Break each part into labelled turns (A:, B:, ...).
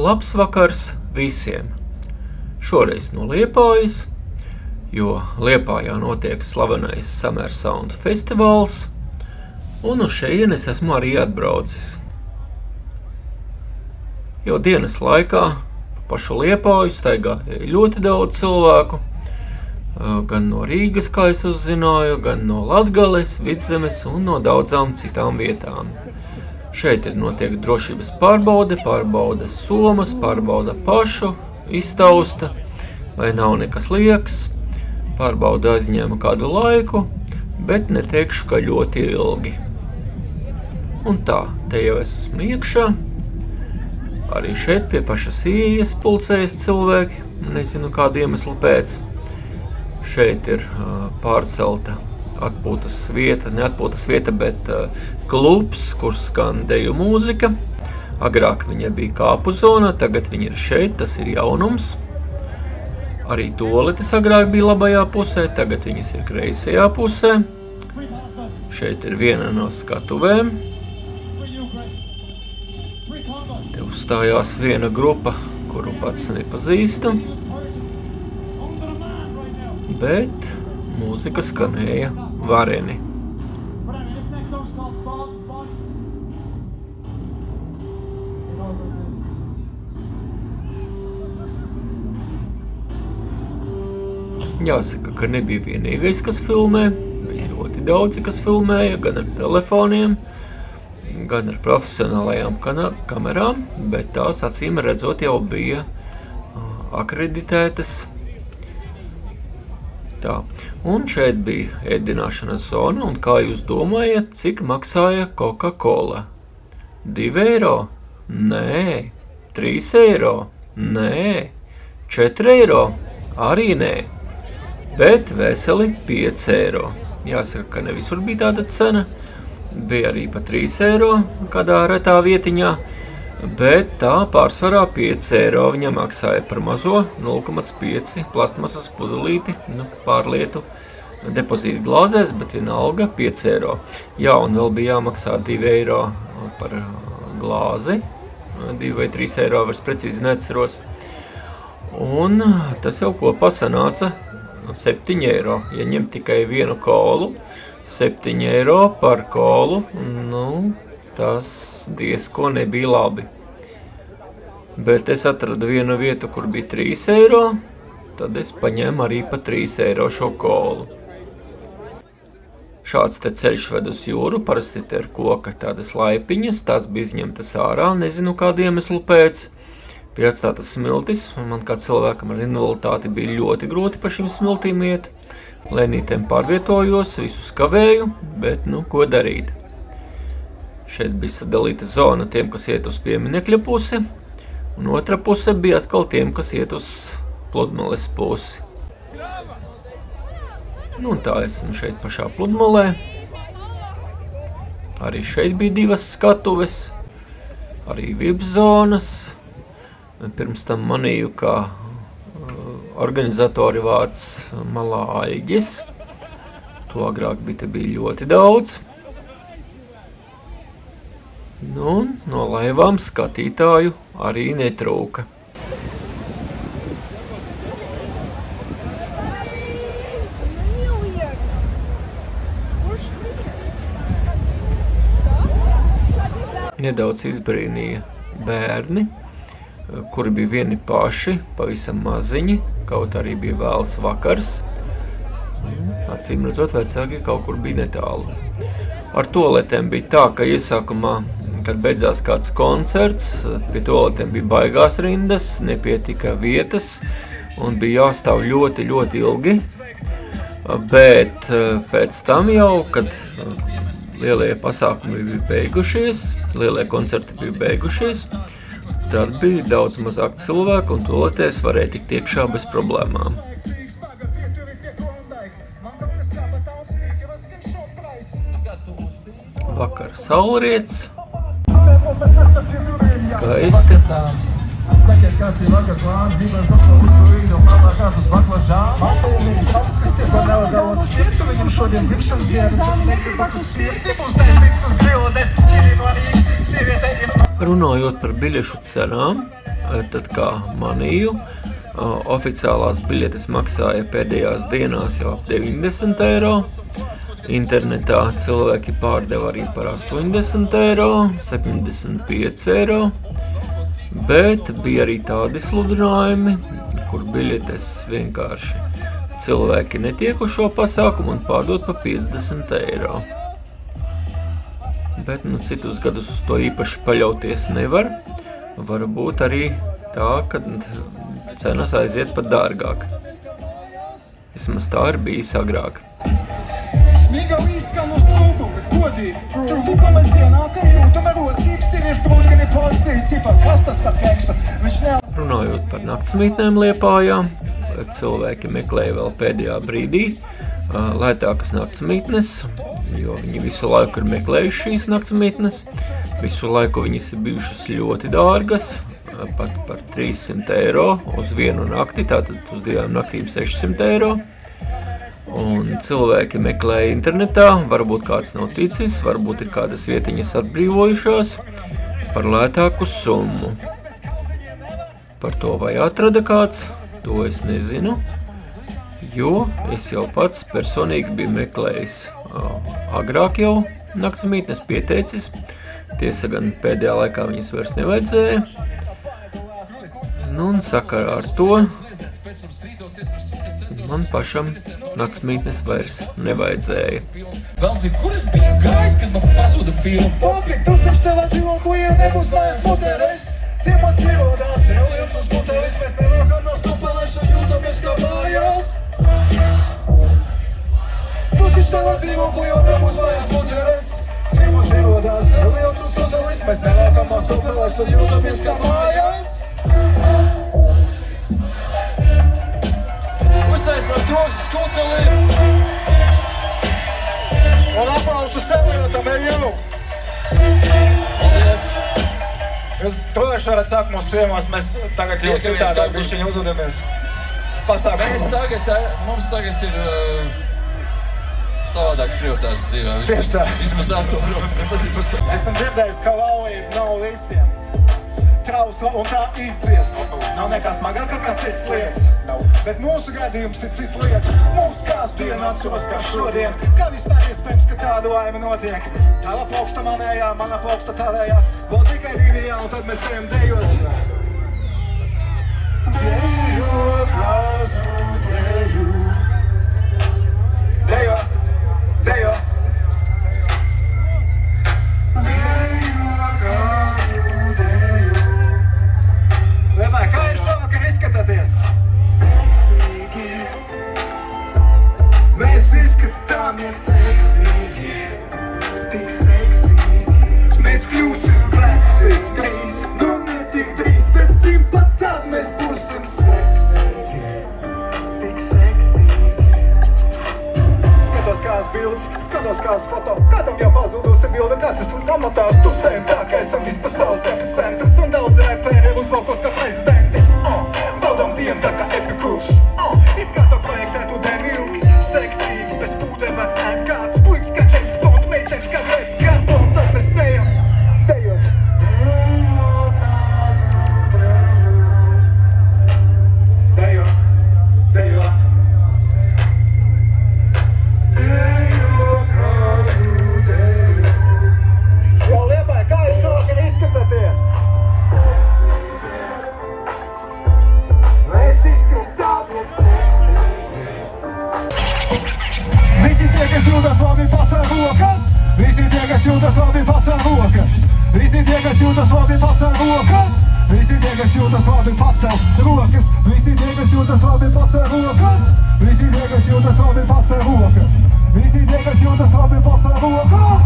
A: Labs vakars visiem! Šoreiz no Liepājas, jo Liepājā notiek slavenais Summer Sound festivāls, un uz šeienes esmu arī atbraucis. Jau dienas laikā pa pašu Liepāju staigāja ļoti daudz cilvēku, gan no Rīgas, kā es uzzināju, gan no Latgales, Vidzemes un no daudzām citām vietām. Šeit notiek drošības pārbaude, pārbauda somas, pārbauda pašu, iztausta, vai nav nekas lieks, pārbauda aizņēma kādu laiku, bet neteikšu, ka ļoti ilgi. Un tā, te jau esmu iekšā, arī šeit pie pašas ieejas pulcējas cilvēki, nezinu kādu iemeslu pēc. Šeit ir pārcelta atpūtas vieta, ne atpūtas vieta, bet klubs, kur skan deju mūzika. Agrāk viņa bija kāpu zonā, tagad viņa ir šeit, tas ir jaunums. Arī toaletes agrāk bija labajā pusē, tagad viņas ir kreisajā pusē. Šeit ir viena no skatuvēm. Te uzstājās viena grupa, kuru pats nepazīstu. Bet mūzika skanēja vareni. Jāsaka, ka nebija vienīgais, kas filmē. Bija ļoti daudzi, kas filmēja, gan ar telefoniem, gan ar profesionālajām kamerām, bet tās acīm redzot jau bija akreditētas. Tā. Un šeit bija ēdināšanas zona, un kā jūs domājat, cik maksāja Coca-Cola? 2 eiro? Nē. 3 eiro? Nē. 4 eiro? Arī nē. Bet veseli 5 eiro. Jāsaka, ka ne visur bija tāda cena. Bija arī pa 3 eiro kādā retā vietiņā, bet tā pārsvarā 5 eiro viņa maksāja par mazo 0,5 plastmasas pudelīti, pārlietu depozītu glāzēs, bet vienalga 5 eiro. Jā, un vēl bija jāmaksā 2 eiro par glāzi, 2 vai 3 eiro, vairs precīzi neatceros. Un tas jau kopā sanāca 7 eiro. Ja ņem tikai vienu kolu, 7 eiro par kolu, tas diezko nebija labi. Bet es atradu vienu vietu, kur bija 3 eiro, tad es paņēmu arī pa 3 eiro šo kolu. Šāds te ceļš ved uz jūru, parasti te ir koka tādas laipiņas, tās bija izņemtas ārā, nezinu kādu iemeslu pēc. Bija atstātas smiltis, un man kā cilvēkam ar invaliditāti bija ļoti grūti pa šīm smiltīm iet. Lēnītēm pārvietojos, visu skavēju, bet ko darīt. Šeit bija sadalīta zona tiem, kas iet uz pieminekļa pusi, un otra puse bija atkal tiem, kas iet uz pludmales pusi. Un tā esmu šeit pašā pludmalē. Arī šeit bija 2 skatuves, arī VIP zonas. Pirms tam manīju, ka organizatori vāc malā aļģes. To agrāk bija ļoti daudz. No laivām skatītāju arī netrūka. Nedaudz izbrīnīja bērni, kuri bija vieni paši, pavisam maziņi, kaut arī bija vēls vakars. Acīm redzot, vecāki kaut kur bija netālu. Ar toaletēm bija tā, ka iesākumā, kad beidzās kāds koncerts, pie toaletēm bija baigās rindas, nepietika vietas un bija jāstāv ļoti, ļoti ilgi. Bet pēc tam jau, kad lielie pasākumi bija beigušies, lielie koncerti bija beigušies, tad bija daudz mazāk cilvēku un toaletēs varēja tikt iekšā bez problēmām. Vakar saulriets, skaisti.
B: Sakiet, kāds ir vakars lāns, gribētu paklaus par viņu, mamā kāpus baklažānu. Mamā ir draugs, kas tiek nelegālos uz pirtu, viņam šodien dzimšanas dienu, tad negrib pakus pirti, būs taisīts uz grilu 10 kili no Rīgas, sieviete ir...
A: Runājot par biļešu cenām, tad kā manīju, oficiālās biļetes maksāja pēdējās dienās jau ap 90 eiro, internetā cilvēki pārdeva arī par 80 eiro, 75 eiro, bet bija arī tādi sludinājumi, kur biļetes vienkārši cilvēki netiek uz šo pasākumu un pārdot pa 50 eiro. Bet citus gadus uz to īpaši paļauties nevar. Varbūt arī tā, ka cenas aiziet pat dārgāk. Vismaz tā ir bijis agrāk.
B: Šmīga līstka no strūgumas, godīgi. Tu, ko mēs ienākam, jūtam rosības, sieviešu brūtkani postīja, cipa, kas tas par keksu?
A: Runājot par naktsmītnēm Liepājā, cilvēki meklēja vēl pēdējā brīdī lētākas naktsmītnes, jo viņi visu laiku ir meklējuši šīs naktsmītnes. Visu laiku viņas ir bijušas ļoti dārgas, pat par 300 eiro uz vienu nakti, tātad uz 2 naktīm 600 eiro. Un cilvēki meklēja internetā, varbūt kāds nav ticis, varbūt ir kādas vietiņas atbrīvojušās par lētāku summu. Par to vai atrada kāds, to es nezinu, jo es jau pats personīgi biju meklējis agrāk jau naktsmītnes pieteicis. Tiesa gan pēdējā laikā viņas vairs nevajadzēja. Un sakarā ar to man pašam naktsmītnes vairs nevajadzēja.
B: Vēl zinu, kur es biju gājis, kad man pazuda filma. Pofik, tu taču tevā dzīvo, ko jau nebūs mājās moteres. Ciemos ierodās, sev liec uz moteres, mēs nenākam no stupelēs un jūtamies kā mājās. Tu taču tevā dzīvo, ko jau nebūs mājās moteres. Ciemos ierodās, sev liec uz moteres, mēs nenākam no stupelēs un jūtamies kā mājās. Uztaisot troks skuteliem. Un aplausu Sevliotam Eļevu. Paldies. Jūs droši varat sākt mūsu ciemos, mēs tagad jau citādāk bišķiņi uzvedamies. Pasākumos.
C: Mums tagad ir savādāks prioritātes dzīvē.
B: Tieši tā.
C: Vismaz ar to, protams, tas ir par savu.
B: Esam dzirdējis, ka laulība nav visiem. Trausla un tā izdziest. Nav nekā smagākā kā cits lietas. Bet mūsu gadījums ir cita lieta. Mūsu kāds diena atceros kā šodien. Kā vispār iespējams, ka tāda laime notiek? Tava plauksta manējā, mana plauksta tavējā. Vēl tikai 2 un tad mēs ejam dejot. Dejo, krāsu, deju. Dejo, dejo. Dejo, krāsu, deju. Liepāj, kā ir šovakar izskatāties? Seksīgi. Mēs izskatāmies seksīgi. Tik seksīgi. Mēs kļūsim veci drīz. Nu ne tik drīz, bet pat tad mēs būsim seksīgi. Tik seksīgi. Skatos kāds bildes, skatos kāds foto. Kādam jau pazudusi bilde, kāds esmu amatās. Tu sēm tā, ka esam vispasaules epicentrs. Un daudz ēpēri uzvalkos kā prezidenti. Baudam dienu tā kā epikurs. It kā tā projektētu demiuks. Seksīgi, bez pūdēm var ēm kāds. Puiks kā James Bond, meitenes kā Reds Garbo. Tad mēs ejam dejot. Dejo, dejo. Dejo, kāzu dejo. Jo, Liepāj, kā ir šovakar izskatāties? Mēs izskatāmies seksīgi. Visi tie, kas jūtas labi, pacēl rokas. Visi tie, kas jūtas labi, pacēl rokas. Visi tie, kas jūtas labi, pacēl rokas. Visi tie, kas jūtas labi, pacēl rokas. Visi tie, kas jūtas labi, pacēl rokas. Visi tie, kas jūtas labi, pacēl rokas. Visi tie, kas jūtas labi, pacēl rokas.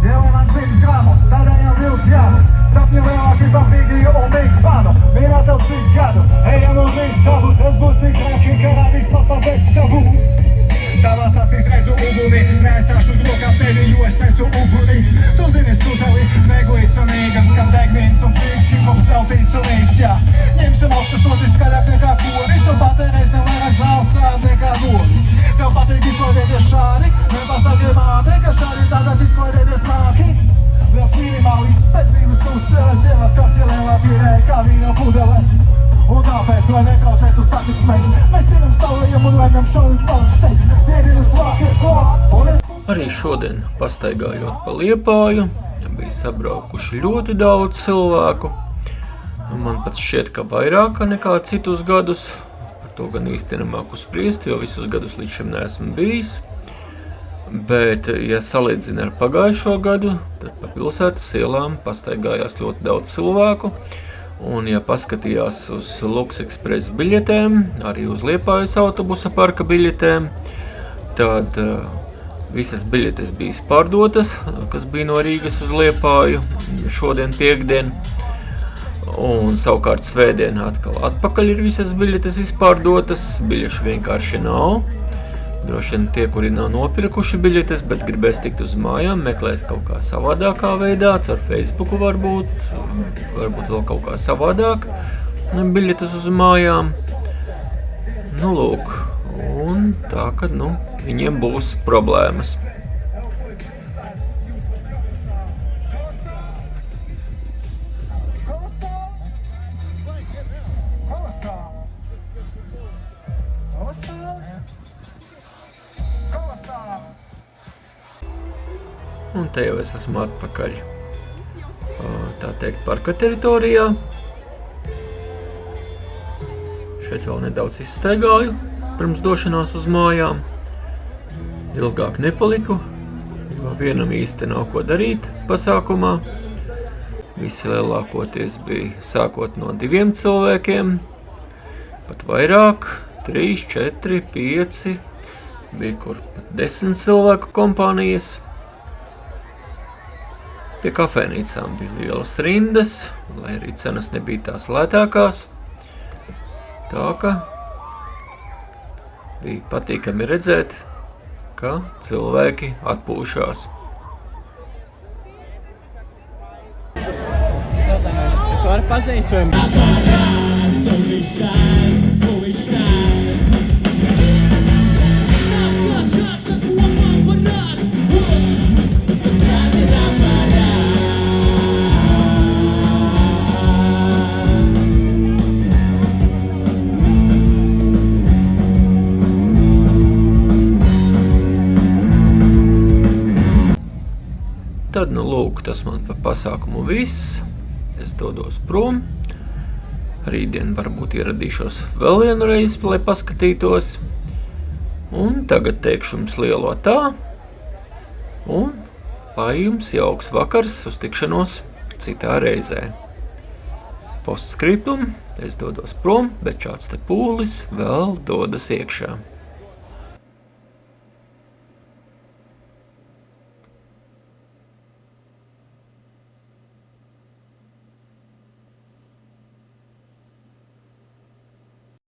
B: Ielai man 100 gramus, tādēļ jau vilkt jāmu. Sapņi lielāki par Bigiju un Big Banu. Vienā tev 100 gadu, ejam uz istabu. Tas būs tik traki, ka radīs papa bez tabu. Tavās acīs redzu uguni, nesāšu uz rokām tevi, jo es nesu uguni. Tu zini skuteli, neglīts un īgans, kam deg viens un cīgs, hip-hop seltīts un īsts, jā. Ņemsim augstas notis skaļāk nekā koris, un patērēsim vairāk zāles strād nekā noris. Tev patīk izklaidēties šādi, nepasaki māte, ka šādi tagad izklaidēties māki. Liels minimālists, pēc dzīves uzcēlēs ievas Zinām saulējam un lēnām šaunim tvaram šeit. Dievienas vākas klāt, un es...
A: Arī šodien, pastaigājot pa Liepāju, bija sabraukuši ļoti daudz cilvēku. Man pat šķiet, ka vairāk nekā citus gadus. Par to gan īsti nemāku spriest, jo visus gadus līdz šim neesmu bijis. Bet, ja salīdzina ar pagājušo gadu, tad pa pilsētas ielām pastaigājās ļoti daudz cilvēku. Un, ja paskatījās uz Lux Express biļetēm, arī uz Liepājas autobusa parka biļetēm, tad visas biļetes bija pārdotas, kas bija no Rīgas uz Liepāju šodien piekdien. Un savukārt svētdien atkal atpakaļ ir visas biļetes izpārdotas, biļešu vienkārši nav. Droši vien tie, kuri nav nopirkuši biļetes, bet gribēs tikt uz mājām, meklēs kaut kā savādākā veidā, caur Facebooku varbūt vēl kaut kā savādāk biļetes uz mājām. Nu, lūk, un tā, ka, viņiem būs problēmas. Un te jau es esmu atpakaļ, tā teikt, parka teritorijā. Šeit vēl nedaudz izstaigāju pirms došanās uz mājām. Ilgāk nepaliku, jo vienam īsti nav ko darīt pasākumā. Visi lielākoties bija sākot no 2 cilvēkiem, pat vairāk, 3, 4, 5, bija kur pat 10 cilvēku kompānijas. Pie kafejnīcām bija lielas rindas, lai arī cenas nebija tās lētākās. Tā ka bija patīkami redzēt, ka cilvēki atpūšās.
D: Es varu pazīt šo
A: Tad, lūk, tas man par pasākumu viss. Es dodos prom. Rītdien varbūt ieradīšos vēl vienu reizi, lai paskatītos. Un tagad teikšu jums lielo tā. Un lai jums jauks vakars, uz tikšanos citā reizē. Postskriptum, es dodos prom, bet šāds te pūlis vēl dodas iekšā.